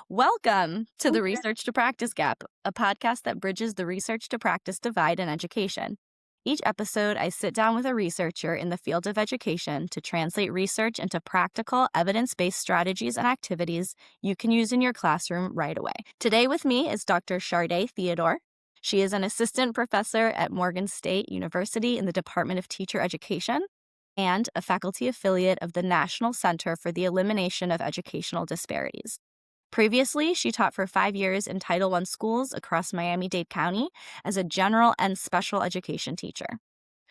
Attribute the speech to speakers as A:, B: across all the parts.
A: Welcome to the
B: Okay.
A: Research to Practice Gap, a podcast that bridges the research to practice divide in education. Each episode, I sit down with a researcher in the field of education to translate research into practical, evidence-based strategies and activities you can use in your classroom right away. Today with me is Dr. Sharde Theodore. She is an assistant professor at Morgan State University in the Department of Teacher Education and a faculty affiliate of the National Center for the Elimination of Educational Disparities. Previously, she taught for 5 years in Title I schools across Miami-Dade County as a general and special education teacher.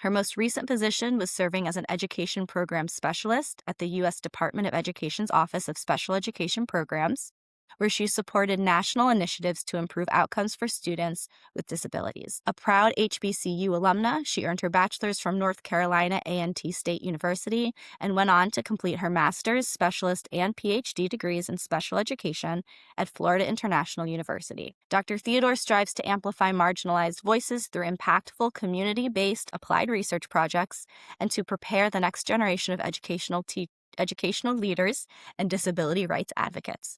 A: Her most recent position was serving as an education program specialist at the U.S. Department of Education's Office of Special Education Programs, where she supported national initiatives to improve outcomes for students with disabilities. A proud HBCU alumna, she earned her bachelor's from North Carolina A&T State University and went on to complete her master's, specialist, and PhD degrees in special education at Florida International University. Dr. Theodore strives to amplify marginalized voices through impactful community-based applied research projects and to prepare the next generation of educational leaders and disability rights advocates.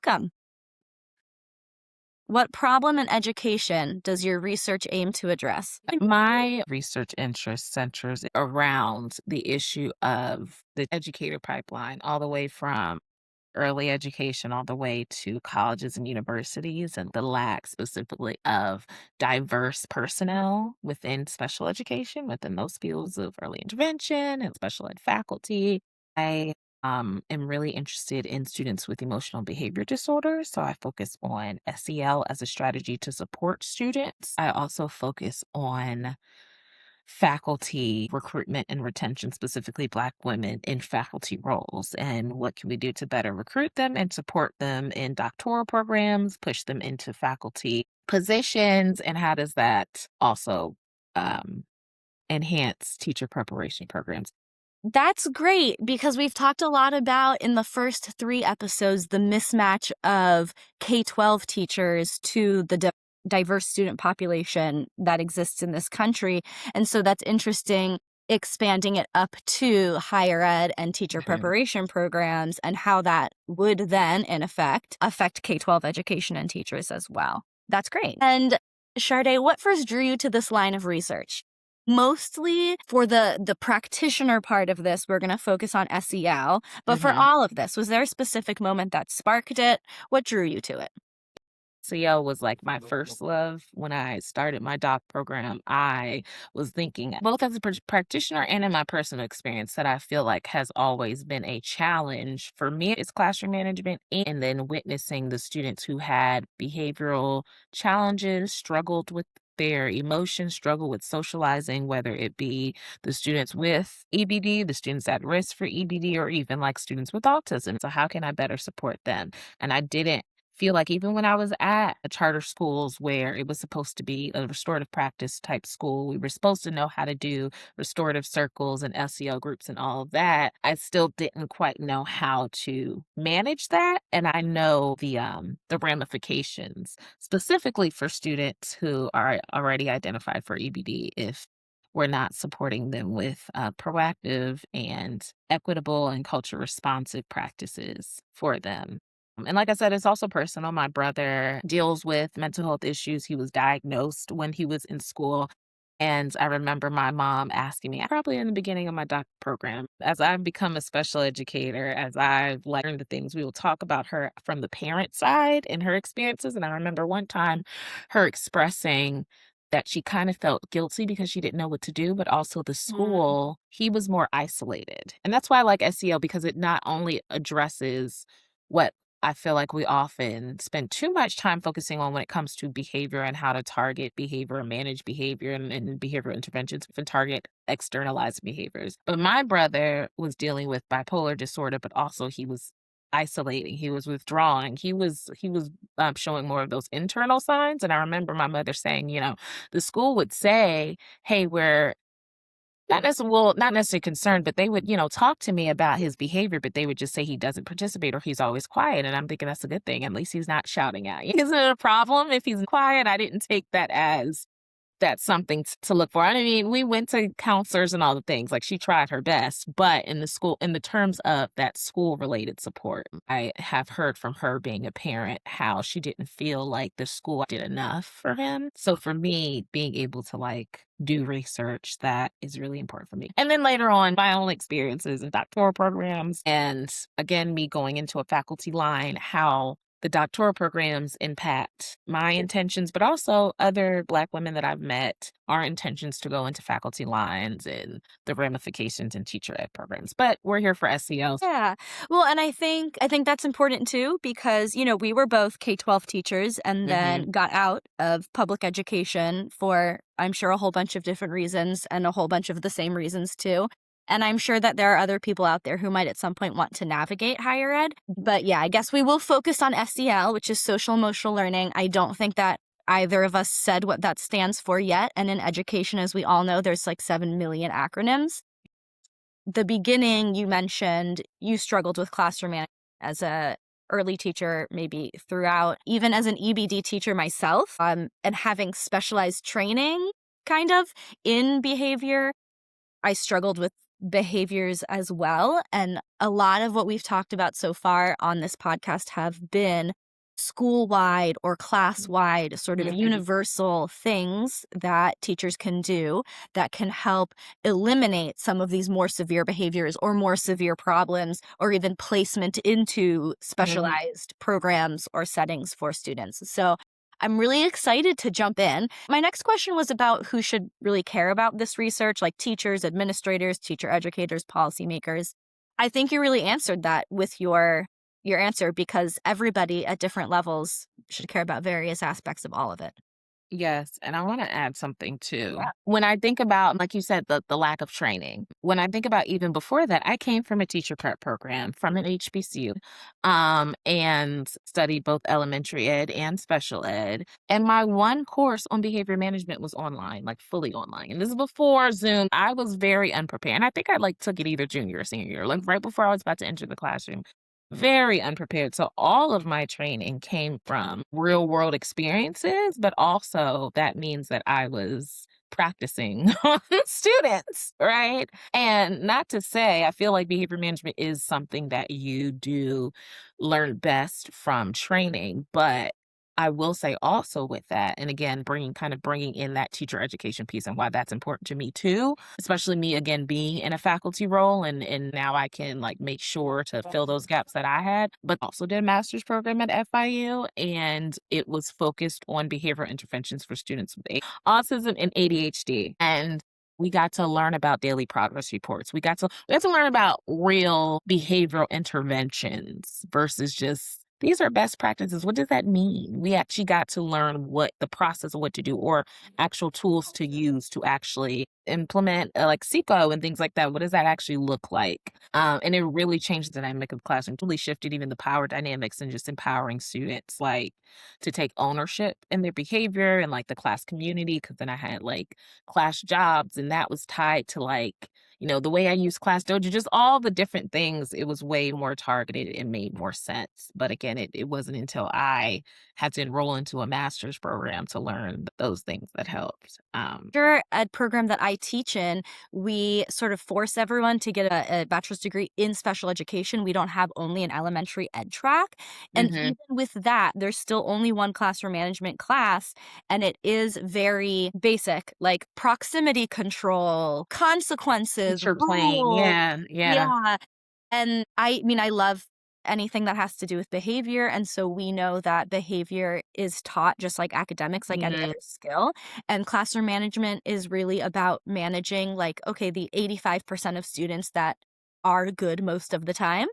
A: What problem in education does your research aim to address?
B: My research interest centers around the issue of the educator pipeline, all the way from early education all the way to colleges and universities, and the lack specifically of diverse personnel within special education, within those fields of early intervention and special ed faculty. I am really interested in students with emotional behavior disorders, so I focus on SEL as a strategy to support students. I also focus on faculty recruitment and retention, specifically Black women in faculty roles, and what can we do to better recruit them and support them in doctoral programs, push them into faculty positions, and how does that also um, enhance teacher preparation programs?
A: That's great because we've talked a lot about in the first 3 episodes the mismatch of K-12 teachers to the diverse student population that exists in this country. And so that's interesting expanding it up to higher ed and teacher
B: Mhm.
A: preparation programs and how that would then, in effect, affect K-12 education and teachers as well. That's great. And Sharde, what first drew you to this line of research? Mostly for the practitioner part of this, we're going to focus on SEL. But for
B: Mhm.
A: all of this, was there a specific moment that sparked it? What drew you to it?
B: SEL was like my first love. When I started my doc program, I was thinking, both as a practitioner and in my personal experience, that I feel like has always been a challenge for me. It's classroom management, and then witnessing the students who had behavioral challenges, struggled with their emotions, struggle with socializing, whether it be the students with EBD, the students at risk for EBD, or even like students with autism. So, how can I better support them? And I didn't feel like, even when I was at charter schools where it was supposed to be a restorative practice type school, we were supposed to know how to do restorative circles and SEL groups and all of that. I still didn't quite know how to manage that. And I know the ramifications specifically for students who are already identified for EBD if we're not supporting them with proactive and equitable and culture responsive practices for them. And like I said, it's also personal. My brother deals with mental health issues. He was diagnosed when he was in school. And I remember my mom asking me, probably in the beginning of my doc program, as I've become a special educator, as I've learned the things, we will talk about her from the parent side and her experiences. And I remember one time her expressing that she kind of felt guilty because she didn't know what to do, but also the
A: Mm.
B: school, he was more isolated. And that's why I like SEL, because it not only addresses what I feel like we often spend too much time focusing on when it comes to behavior and how to target behavior and manage behavior and behavioral interventions and target externalized behaviors. But my brother was dealing with bipolar disorder, but also he was isolating, he was withdrawing, he was showing more of those internal signs. And I remember my mother saying, the school would say, hey, we're not necessarily concerned, but they would, talk to me about his behavior, but they would just say he doesn't participate or he's always quiet. And I'm thinking that's a good thing. At least he's not shouting at you. Isn't it a problem if he's quiet? I didn't take that as that's something to look for. I mean, we went to counselors and all the things, like, she tried her best, but in the terms of that school-related support, I have heard from her being a parent how she didn't feel like the school did enough for him. So for me, being able to, like, do research, that is really important for me. And then later on, my own experiences in doctoral programs, and again, me going into a faculty line, how the doctoral programs impact my intentions, but also other Black women that I've met, our intentions to go into faculty lines and the ramifications in teacher ed programs. But we're here for SEL.
A: Yeah. Well, and I think that's important too because, we were both K-12 teachers and
B: Mhm.
A: then got out of public education for, I'm sure, a whole bunch of different reasons and a whole bunch of the same reasons too. And I'm sure that there are other people out there who might at some point want to navigate higher ed. But yeah, I guess we will focus on SEL, which is social emotional learning. I don't think that either of us said what that stands for yet. And in education, as we all know, there's like 7 million acronyms. The beginning, you mentioned you struggled with classroom management as a early teacher, maybe throughout, even as an EBD teacher myself, and having specialized training kind of in behavior. I struggled with behaviors as well. And a lot of what we've talked about so far on this podcast have been school-wide or class-wide sort of
B: Mhm.
A: universal things that teachers can do that can help eliminate some of these more severe behaviors or more severe problems or even placement into
B: Mhm.
A: specialized programs or settings for students. So I'm really excited to jump in. My next question was about who should really care about this research, like teachers, administrators, teacher educators, policymakers. I think you really answered that with your answer because everybody at different levels should care about various aspects of all of it.
B: Yes, and I wanna add something too. Yeah. When I think about, like you said, the lack of training, when I think about even before that, I came from a teacher prep program from an HBCU, and studied both elementary ed and special ed, and my one course on behavior management was online, like, fully online, and this is before Zoom. I was very unprepared, and I think I, like, took it either junior or senior year, like, right before I was about to enter the classroom. Very unprepared. So all of my training came from real world experiences, but also that means that I was practicing on students, right? And not to say, I feel like behavior management is something that you do learn best from training, but I will say also with that, and again, bringing in that teacher education piece and why that's important to me too, especially me again being in a faculty role, and now I can like make sure to fill those gaps that I had, but also did a master's program at FIU, and it was focused on behavioral interventions for students with autism and ADHD. And we got to learn about daily progress reports. We got to learn about real behavioral interventions versus just these are best practices. What does that mean? We actually got to learn what the process of what to do or actual tools to use to actually implement like SEPO and things like that. What does that actually look like? And it really changed the dynamic of the classroom, really shifted even the power dynamics and just empowering students like to take ownership in their behavior and like the class community. Cause then I had like class jobs and that was tied to like, the way I use Class Dojo, just all the different things, it was way more targeted and made more sense. But again, it wasn't until I had to enroll into a master's program to learn those things that helped.
A: Sure, ed program that I teach in, we sort of force everyone to get a bachelor's degree in special education. We don't have only an elementary ed track. And
B: Mhm.
A: even with that, there's still only one classroom management class, and it is very basic, like proximity control, consequences,
B: Teacher plane,
A: rules.
B: yeah, yeah.
A: Yeah. And I mean, I love anything that has to do with behavior. And so we know that behavior is taught just like academics, like any
B: Mhm.
A: other skill. And classroom management is really about managing, like, okay, the 85% of students that are good most of the time,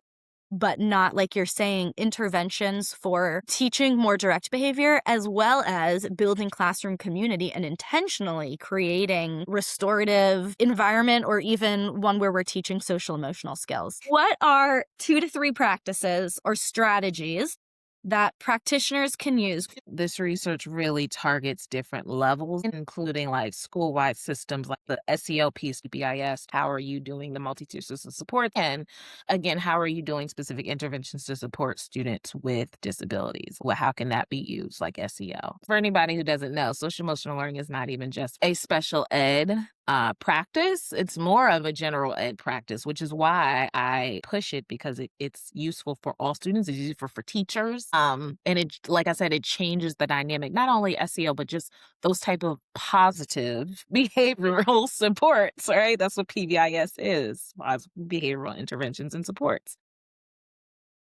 A: but not, like you're saying, interventions for teaching more direct behavior, as well as building classroom community and intentionally creating restorative environment or even one where we're teaching social emotional skills. What are 2 to 3 practices or strategies that practitioners can use.
B: This research really targets different levels, including like school-wide systems like the SEL piece, BIS. How are you doing the multi-tier system support? And again, how are you doing specific interventions to support students with disabilities? Well, how can that be used like SEL? For anybody who doesn't know, social emotional learning is not even just a special ed practice. It's more of a general ed practice, which is why I push it because it's useful for all students. It's useful for teachers. And it, like I said, it changes the dynamic, not only SEL, but just those type of positive behavioral supports, right? That's what PBIS is, behavioral interventions and supports.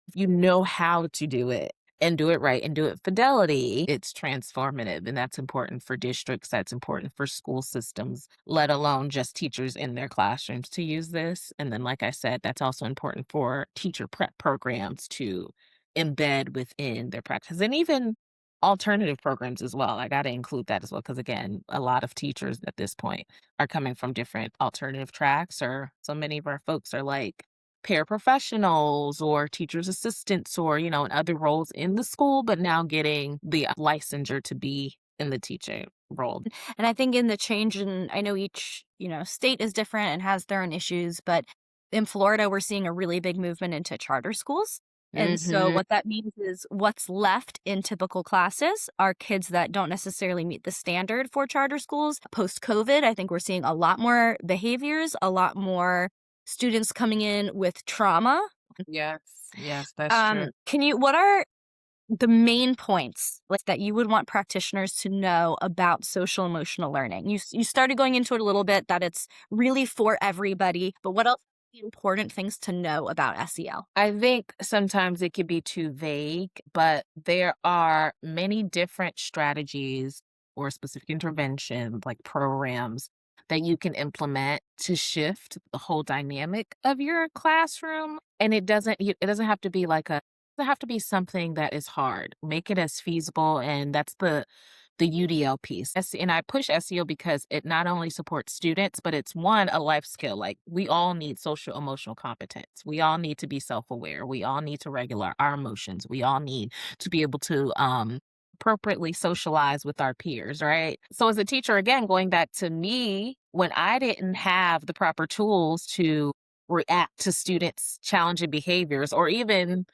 B: If you know how to do it and do it right and do it with fidelity, it's transformative. And that's important for districts, that's important for school systems, let alone just teachers in their classrooms to use this. And then, like I said, that's also important for teacher prep programs to embed within their practice and even alternative programs as well. I got to include that as well. Because again, a lot of teachers at this point are coming from different alternative tracks, or so many of our folks are like paraprofessionals or teachers assistants or, you know, in other roles in the school, but now getting the licensure to be in the teaching role.
A: And I think in the change in, I know each, state is different and has their own issues, but in Florida, we're seeing a really big movement into charter schools. And so
B: Mhm.
A: what that means is what's left in typical classes are kids that don't necessarily meet the standard for charter schools. Post COVID, I think we're seeing a lot more behaviors, a lot more students coming in with trauma.
B: Yes, yes, that's true.
A: What are the main points like that you would want practitioners to know about social emotional learning? You started going into it a little bit, that it's really for everybody, but what else are the important things to know about SEL?
B: I think sometimes it can be too vague, but there are many different strategies or specific intervention, like programs that you can implement to shift the whole dynamic of your classroom. And it doesn't have to be like a it doesn't have to be something that is hard. Make it as feasible, and that's the UDL piece. And I push SEO because it not only supports students, but it's one, a life skill. Like we all need social emotional competence. We all need to be self-aware. We all need to regulate our emotions. We all need to be able to appropriately socialize with our peers, right? So as a teacher, again, going back to me, when I didn't have the proper tools to react to students' challenging behaviors or even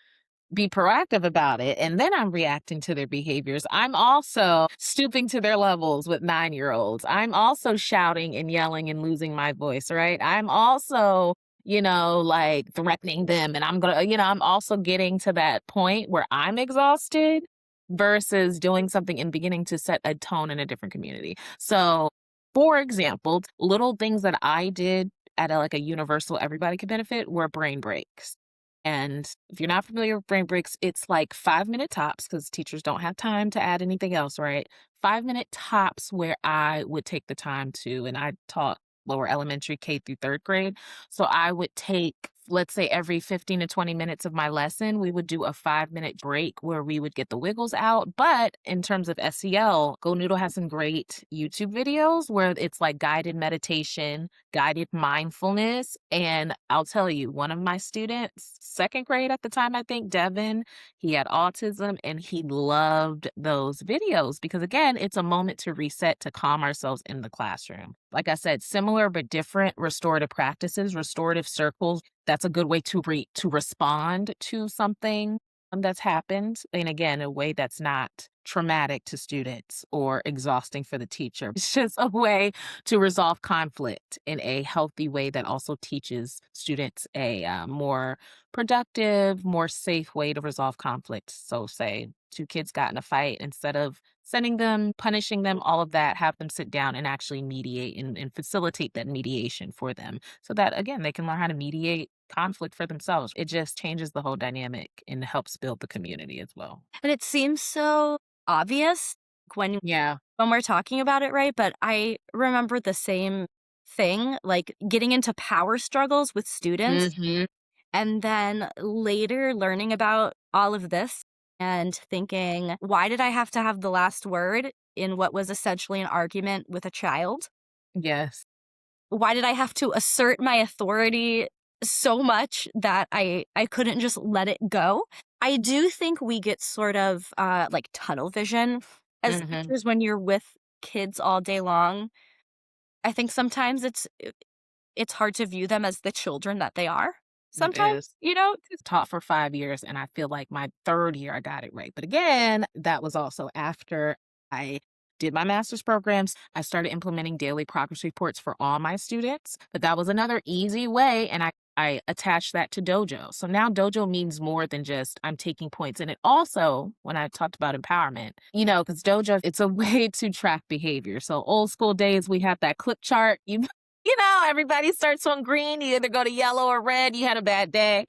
B: be proactive about it, and then I'm reacting to their behaviors. I'm also stooping to their levels with 9-year-olds. I'm also shouting and yelling and losing my voice, right? I'm also, like threatening them. And I'm also getting to that point where I'm exhausted versus doing something and beginning to set a tone in a different community. So, for example, little things that I did at like a universal everybody could benefit were brain breaks. And if you're not familiar with brain breaks, it's like 5-minute tops because teachers don't have time to add anything else, right? 5-minute tops where I would take the time to, and I taught lower elementary K through third grade. So I would take, let's say, every 15 to 20 minutes of my lesson, we would do a 5-minute break where we would get the wiggles out. But in terms of SEL, Go Noodle has some great YouTube videos where it's like guided meditation, guided mindfulness. And I'll tell you, one of my students, second grade at the time, I think, Devin, he had autism and he loved those videos because, again, it's a moment to reset, to calm ourselves in the classroom. Like I said, similar but different restorative practices, restorative circles. That's a good way to respond to something that's happened. And again, a way that's not traumatic to students or exhausting for the teacher. It's just a way to resolve conflict in a healthy way that also teaches students a more productive, more safe way to resolve conflict. So, say two kids got in a fight, instead of sending them, punishing them, all of that, have them sit down and actually mediate and facilitate that mediation for them so that, again, they can learn how to mediate conflict for themselves. It just changes the whole dynamic and helps build the community as well.
A: And it seems so obvious when
B: Yeah.
A: when we're talking about it, right? But I remember the same thing, like getting into power struggles with students
B: Mhm.
A: and then later learning about all of this and thinking, why did I have to have the last word in what was essentially an argument with a child?
B: Yes.
A: Why did I have to assert my authority so much that I couldn't just let it go? I do think we get sort of, like, tunnel vision as
B: Mhm.
A: teachers when you're with kids all day long. I think sometimes it's hard to view them as the children that they are
B: It
A: sometimes,
B: is. It's taught for 5 years, and I feel like my 3rd year I got it right. But again, that was also after I did my master's programs. I started implementing daily progress reports for all my students, but that was another easy way, and I attached that to Dojo. So now Dojo means more than just I'm taking points. And it also, when I talked about empowerment, because Dojo, it's a way to track behavior. So old school days, we have that clip chart. Everybody starts on green. You either go to yellow or red. You had a bad day.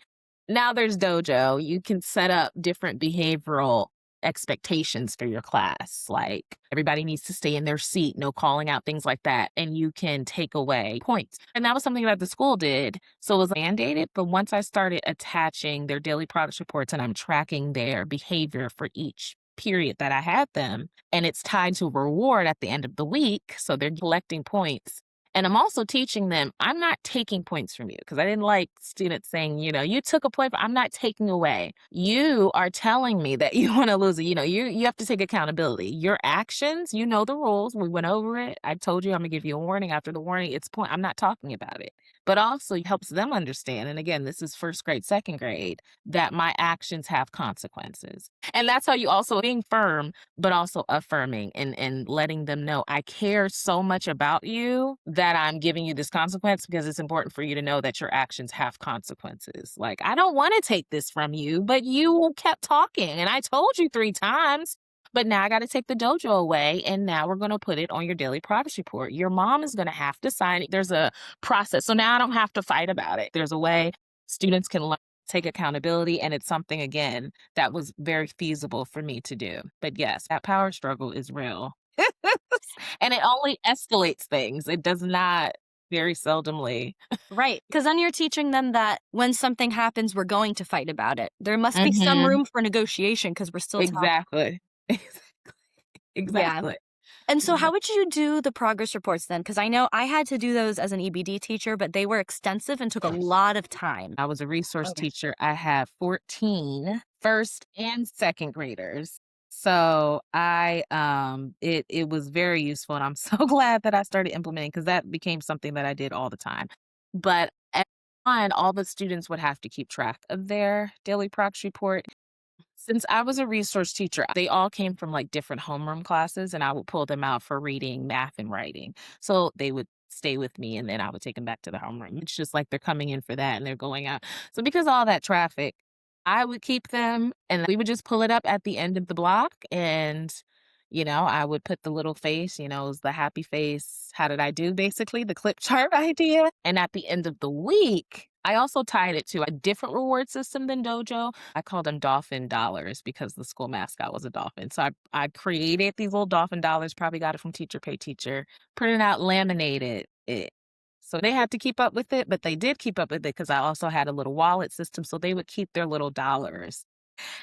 B: Now there's Dojo. You can set up different behavioral expectations for your class. Like everybody needs to stay in their seat, no calling out, things like that. And you can take away points. And that was something that the school did. So it was mandated. But once I started attaching their daily progress reports and I'm tracking their behavior for each period that I had them, and it's tied to reward at the end of the week. So they're collecting points, and I'm also teaching them, I'm not taking points from you because I didn't like students saying, you took a point, but I'm not taking away. You are telling me that you want to lose it. You have to take accountability. Your actions, you know the rules. We went over it. I told you I'm gonna give you a warning. After the warning, it's point. I'm not talking about it. But also it helps them understand. And again, this is first grade, second grade, that my actions have consequences. And that's how you also being firm but also affirming and letting them know I care so much about you that I'm giving you this consequence because it's important for you to know that your actions have consequences. Like, I don't want to take this from you, but you kept talking and I told you 3 times. But now I got to take the dojo away, and now we're going to put it on your daily progress report. Your mom is going to have to sign it. There's a process. So now I don't have to fight about it. There's a way students can learn, take accountability, and it's something, again, that was very feasible for me to do. But yes, that power struggle is real. And it only escalates things. It does not very seldomly.
A: Right, because then you're teaching them that when something happens, we're going to fight about it. There must be some
B: Mhm.
A: room for negotiation because 'cause we're still talking.
B: Exactly.
A: Yeah.
B: Exactly.
A: And so
B: Yeah.
A: how would you do the progress reports then? Because I know I had to do those as an EBD teacher, but they were extensive and took a lot of time.
B: I was a resource
A: Okay.
B: teacher. I have 14 first and second graders. So it was very useful, and I'm so glad that I started implementing because that became something that I did all the time. But at one, all the students would have to keep track of their daily progress report. Since I was a resource teacher, they all came from like different homeroom classes, and I would pull them out for reading, math, and writing. So they would stay with me, and then I would take them back to the homeroom. It's just like they're coming in for that and they're going out. So because of all that traffic, I would keep them and we would just pull it up at the end of the block. And, I would put the little face, it was the happy face. How did I do? Basically, the clip chart idea. And at the end of the week, I also tied it to a different reward system than Dojo. I called them dolphin dollars because the school mascot was a dolphin. So I created these little dolphin dollars, probably got it from Teacher Pay Teacher, printed out, laminated it. So they had to keep up with it, but they did keep up with it because I also had a little wallet system. So they would keep their little dollars.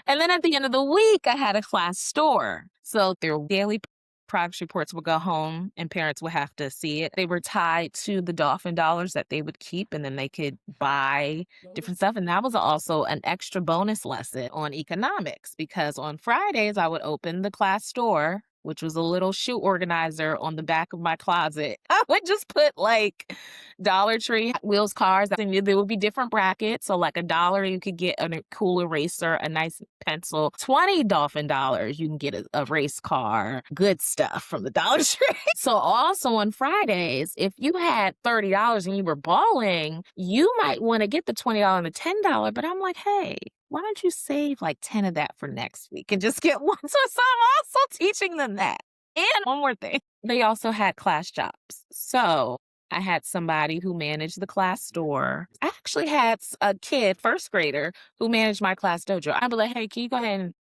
B: And then at the end of the week, I had a class store. So their daily progress reports would go home and parents would have to see it. They were tied to the dolphin dollars that they would keep, and then they could buy different stuff. And that was also an extra bonus lesson on economics because on Fridays, I would open the class store, which was a little shoe organizer on the back of my closet. I would just put like Dollar Tree, Hot Wheels cars. And there would be different brackets. So like $1, you could get a cool eraser, a nice pencil. 20 dolphin dollars, you can get a race car, good stuff from the Dollar Tree. So also on Fridays, if you had $30 and you were balling, you might want to get the $20 and the $10. But I'm like, hey, why don't you save like 10 of that for next week and just get one? So I'm also teaching them that. And one more thing, they also had class jobs. So I had somebody who managed the class store. I actually had a kid, first grader, who managed my class dojo. I'd be like, hey, can you go ahead and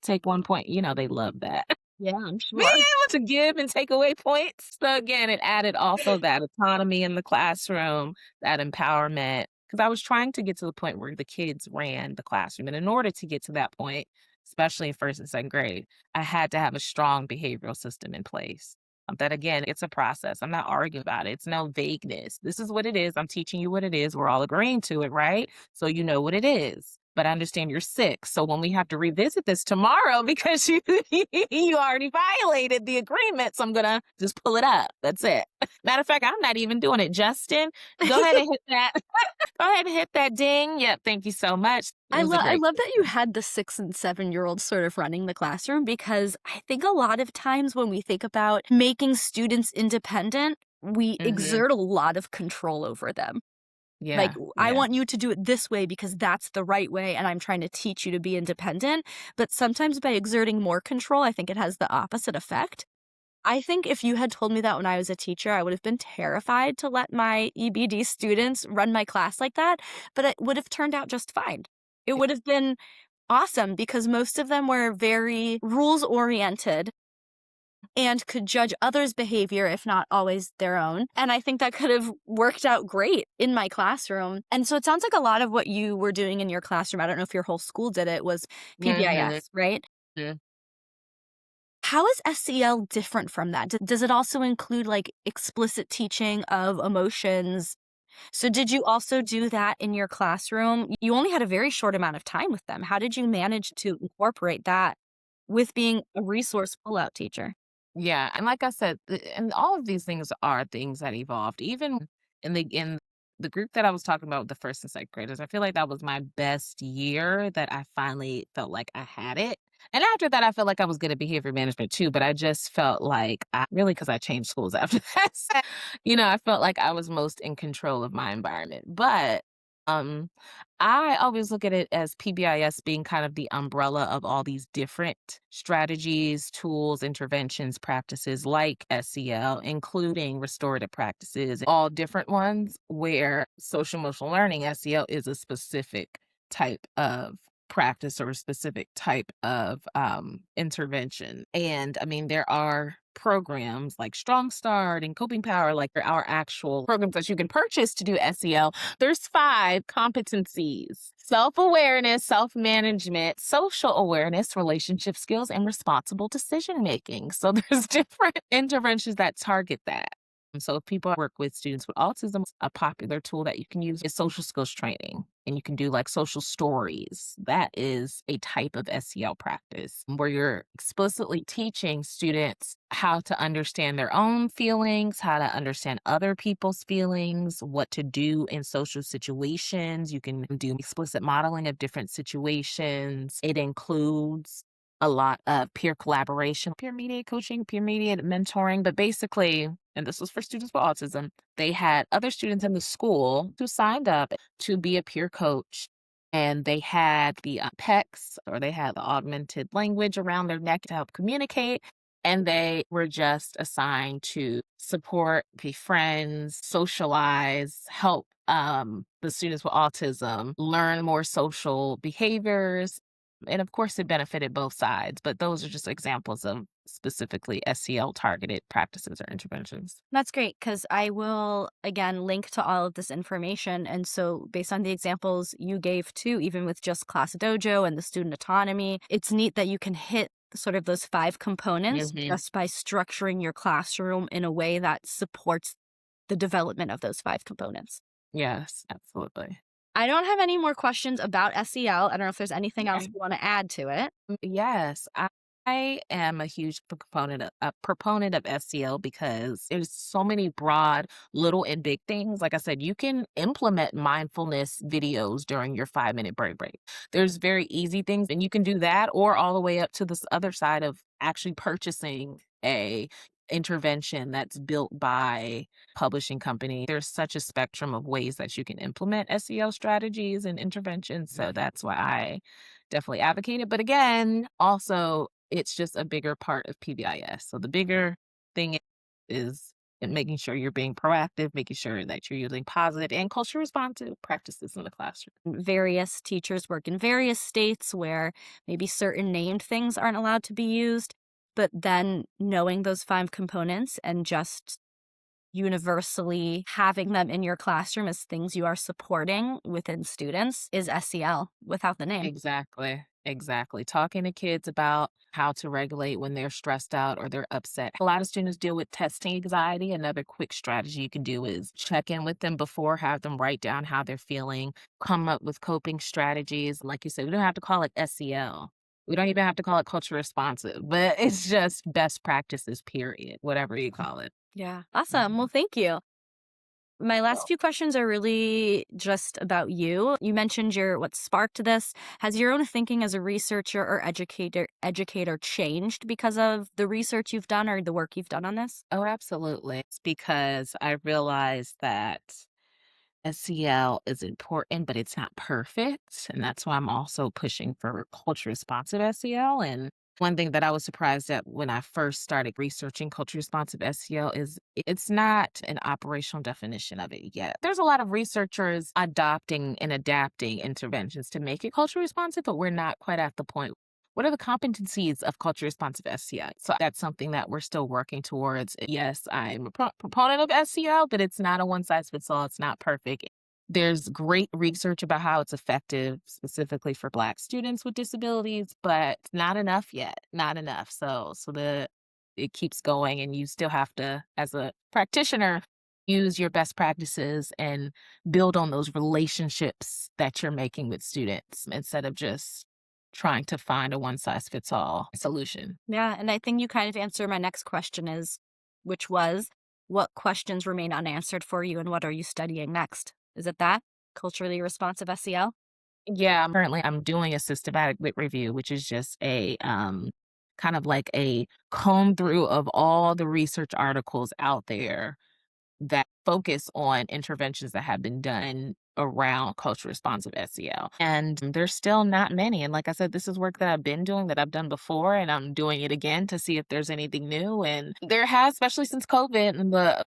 B: take 1 point? They love that.
A: Yeah, I'm
B: Being
A: sure.
B: able to give and take away points. So again, it added also that autonomy in the classroom, that empowerment. Because I was trying to get to the point where the kids ran the classroom. And in order to get to that point, especially in first and second grade, I had to have a strong behavioral system in place. That again, it's a process. I'm not arguing about it. It's no vagueness. This is what it is. I'm teaching you what it is. We're all agreeing to it, right? So you know what it is. but I understand you're sick. So when we have to revisit this tomorrow because you already violated the agreement, so I'm gonna just pull it up. That's it. Matter of fact, I'm not even doing it. Justin, go ahead and hit that. Go ahead and hit that ding. Yep, thank you so much. It was a
A: I
B: great
A: love that you
B: session.
A: had the 6 and 7-year-olds sort of running the classroom because I think a lot of times when we think about making students independent, we
B: Mhm.
A: exert a lot of control over them. Like,
B: Yeah,
A: I
B: yeah.
A: want you to do it this way because that's the right way, and I'm trying to teach you to be independent. But sometimes by exerting more control, I think it has the opposite effect. I think if you had told me that when I was a teacher, I would have been terrified to let my EBD students run my class like that, but it would have turned out just fine. It would have been awesome because most of them were very rules oriented and could judge others' behavior, if not always their own. And I think that could have worked out great in my classroom. And so it sounds like a lot of what you were doing in your classroom, I don't know if your whole school did it, was
B: Mhm.
A: PBIS, right?
B: Mhm.
A: How is SEL different from that? Does it also include like explicit teaching of emotions? So, did you also do that in your classroom? You only had a very short amount of time with them. How did you manage to incorporate that with being a resource pull-out teacher?
B: Yeah, and like I said, and all of these things are things that evolved. Even in the group that I was talking about with the first and second graders, I feel like that was my best year that I finally felt like I had it. And after that, I felt like I was good at behavior management too, but I just felt like I really because I changed schools after that. I felt like I was most in control of my environment. But um I always look at it as PBIS being kind of the umbrella of all these different strategies, tools, interventions, practices like SEL, including restorative practices, all different ones where social emotional learning, SEL, is a specific type of practice or a specific type of intervention. And I mean, there are programs like Strong Start and Coping Power, like there are actual programs that you can purchase to do SEL. There's 5 competencies: self-awareness, self-management, social awareness, relationship skills, and responsible decision making. So there's different interventions that target that. And so if people work with students with autism, a popular tool that you can use is social skills training. And you can do like social stories. That is a type of SEL practice where you're explicitly teaching students how to understand their own feelings, how to understand other people's feelings, what to do in social situations. You can do explicit modeling of different situations. It includes a lot of peer collaboration, peer mediated coaching, peer mediated mentoring. But basically, and this was for students with autism, they had other students in the school who signed up to be a peer coach. And they had the PECs, or they had the augmented language around their neck to help communicate. And they were just assigned to support, be friends, socialize, help the students with autism learn more social behaviors. And of course, it benefited both sides, but those are just examples of specifically SEL targeted practices or interventions.
A: That's great because I will, again, link to all of this information. And so, based on the examples you gave too, even with just Class Dojo and the student autonomy, it's neat that you can hit sort of those 5 components
B: Mhm.
A: just by structuring your classroom in a way that supports the development of those 5 components.
B: Yes, absolutely.
A: I don't have any more questions about SEL. I don't know if there's anything else
B: Okay.
A: you want to add to it.
B: Yes, I am a huge proponent of SEL because there's so many broad, little and big things. Like I said, you can implement mindfulness videos during your 5-minute break. There's very easy things, and you can do that, or all the way up to this other side of actually purchasing a intervention that's built by publishing company. There's such a spectrum of ways that you can implement SEL strategies and interventions. So that's why I definitely advocate it. But again, also, it's just a bigger part of PBIS. So the bigger thing is in making sure you're being proactive, making sure that you're using positive and culture responsive practices in the classroom.
A: Various teachers work in various states where maybe certain named things aren't allowed to be used, but then knowing those 5 components and just universally having them in your classroom as things you are supporting within students is SEL without the name.
B: Exactly. Exactly. Talking to kids about how to regulate when they're stressed out or they're upset. A lot of students deal with testing anxiety. Another quick strategy you can do is check in with them before, have them write down how they're feeling, come up with coping strategies. Like you said, we don't have to call it SEL. We don't even have to call it culture responsive, but it's just best practices, period, whatever you call it.
A: Yeah. Awesome. Well, thank you. My last few questions are really just about you. You mentioned what sparked this. Has your own thinking as a researcher or educator changed because of the research you've done or the work you've done on this?
B: Oh, absolutely. It's because I realized that SEL is important, but it's not perfect. And that's why I'm also pushing for culture responsive SEL. And one thing that I was surprised at when I first started researching culture responsive SEL is it's not an operational definition of it yet. There's a lot of researchers adopting and adapting interventions to make it culture responsive, but we're not quite at the point. What are the competencies of culture responsive SEL? So that's something that we're still working towards. Yes, I'm a proponent of SEL, but it's not a one size fits all. It's not perfect. There's great research about how it's effective specifically for Black students with disabilities, but not enough yet. Not enough. So it keeps going, and you still have to, as a practitioner, use your best practices and build on those relationships that you're making with students instead of just trying to find a one size fits all solution.
A: Yeah. And I think you kind of answered my next question which was, what questions remain unanswered for you and what are you studying next? Is it that? Culturally responsive SEL?
B: Yeah, currently I'm doing a systematic lit review, which is just a kind of like a comb through of all the research articles out there that focus on interventions that have been done around culture responsive SEL. And there's still not many. And like I said, this is work that I've been doing, that I've done before, and I'm doing it again to see if there's anything new. And there has, especially since COVID and the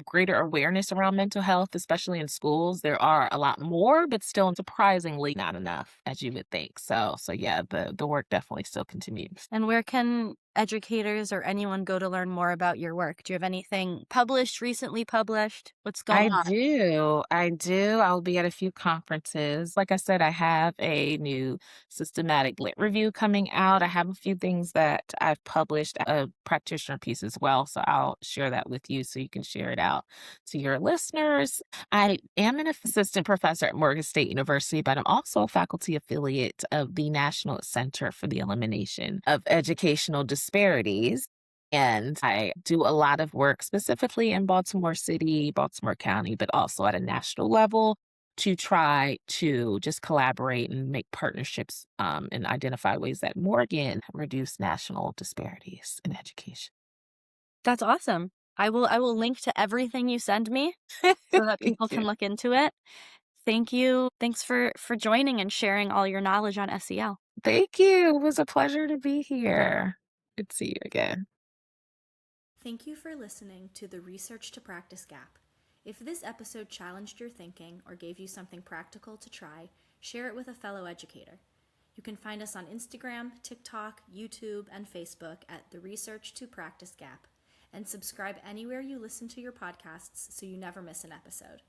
B: greater awareness around mental health, especially in schools, there are a lot more, but still surprisingly not enough as you would think. So yeah, the work definitely still continues.
A: And where can educators or anyone go to learn more about your work? Do you have anything published, recently published? What's going
B: I
A: on?
B: do. I do. I'll be at a few conferences. Like I said, I have a new systematic lit review coming out. I have a few things that I've published, a practitioner piece as well. So I'll share that with you so you can share it out to your listeners. I am an assistant professor at Morgan State University, but I'm also a faculty affiliate of the National Center for the Elimination of Educational Disparities. And I do a lot of work specifically in Baltimore City, Baltimore County, but also at a national level to try to just collaborate and make partnerships and identify ways that more again reduce national disparities in education.
A: That's awesome. I will link to everything you send me so that
B: Thank
A: people can
B: you.
A: look into it. Thank you. Thanks for joining and sharing all your knowledge on SEL.
B: Thank you. It was a pleasure to be here. Good to see you again.
A: Thank you for listening to the Research to Practice Gap. If this episode challenged your thinking or gave you something practical to try, share it with a fellow educator. You can find us on Instagram, TikTok, YouTube, and Facebook at the Research to Practice Gap, and subscribe anywhere you listen to your podcasts so you never miss an episode.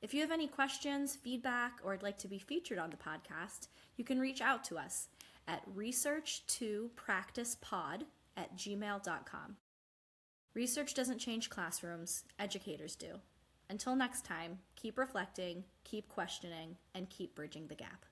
A: If you have any questions, feedback, or would like to be featured on the podcast, you can reach out to us at researchtopracticepod@gmail.com. Research doesn't change classrooms, educators do. Until next time, keep reflecting, keep questioning, and keep bridging the gap.